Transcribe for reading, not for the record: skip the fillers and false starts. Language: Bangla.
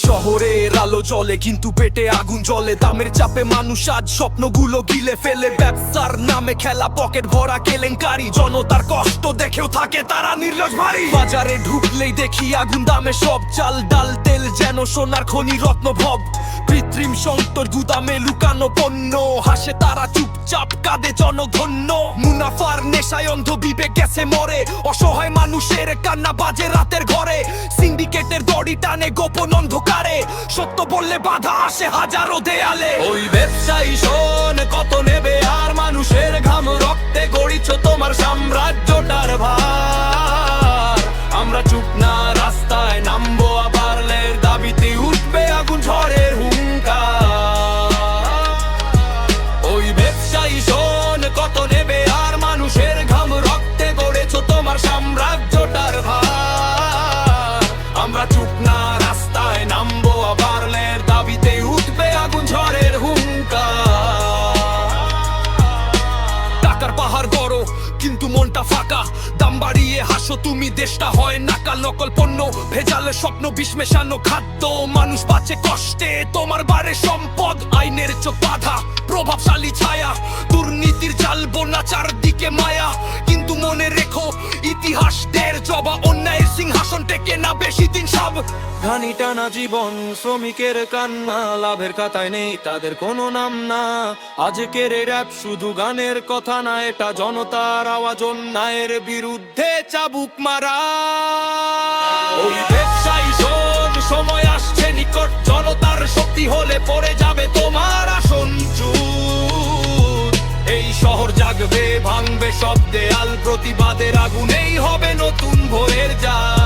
শহরের আলো জ্বলে কিন্তু পেটে আগুন জ্বলে, দামের চাপে মানুষ আজ স্বপ্নগুলো গিলে ফেলে। ব্যবসার নামে খেলা, পকেট ভরা কেলেঙ্কারি, জনতার কষ্ট দেখেও থাকে তারা নির্লজ্জ ভারী। বাজারে ঢুকলেই দেখি আগুন দামে সব, চাল ডাল তেল যেন সোনার খনি রত্নভব। কৃত্রিম সংকট গুদামে লুকানো পণ্য, হাসে তারা চুপচাপ কাঁদে জনধন্য। মুনাফার নেশায় অন্ধ বিবেক গেছে মরে, অসহায় মানুষের কান্না বাজে রাতের ঘরে। সিন্ডিকেটের দড়ি টানে গোপন অন্ধকারে, সত্য বললে বাধা আসে হাজারো দেয়ালে। ওই ব্যবসায়ী শোন কত নেবে আর, মানুষের ঘাম রক্তে গড়িছ তোমার সাম্রাজ্যটার ভার। আমরা চুপ না, রাস্তায় নামবো আবার, লের দাবিতে উঠবে আগুন ঝড়ের হুঙ্কার। ওই ব্যবসায়ী শোন কত নেবে আর, মানুষের ঘাম রক্তে গড়েছ তোমার সাম্রাজ্যটার ভার। আমরা চুপ না, রাস্তায় নামবো আবার, লের দাবিতে উঠবে আগুন ঝড়ের হুঙ্কার। টাকার পাহাড় গড়ো কিন্তু মনটা ফাঁকা, দাম বাড়িয়ে হাসো তুমি, দেশটা হয় নাকাল। নকল পণ্য, ভেজালে স্বপ্ন, বিষ মেশানো খাদ্য, মানুষ বাঁচে কষ্টে তোমার বারে সম্পদ। আইনের চোখ বাধা, প্রভাবশালী ছায়া, দুর্নীতির জাল বোনা চারদিকে মায়া। কিন্তু মনে রেখো ইতিহাস দের জবা, অন্যায়ের সিংহাসন টেকে না বেশি দিন সব। ঘানি টানা জীবন, শ্রমিকের কান্না, লাভের খাতায় নেই তাদের কোনো নাম না। আজকের এই র‍্যাপ শুধু গানের কথা না, এটা জনতার আওয়াজ, অন্যায়ের বিরুদ্ধে চাবুক মারা। ওই ব্যবসায়ী শোন সময় আসছে নিকট, জনতার শক্তি হলে পড়ে যাবে তোমার আসন চুর। এই শহর জাগবে, ভাঙবে সব দেয়াল, প্রতিবাদের আগুনেই হবে নতুন ভোরের জাল।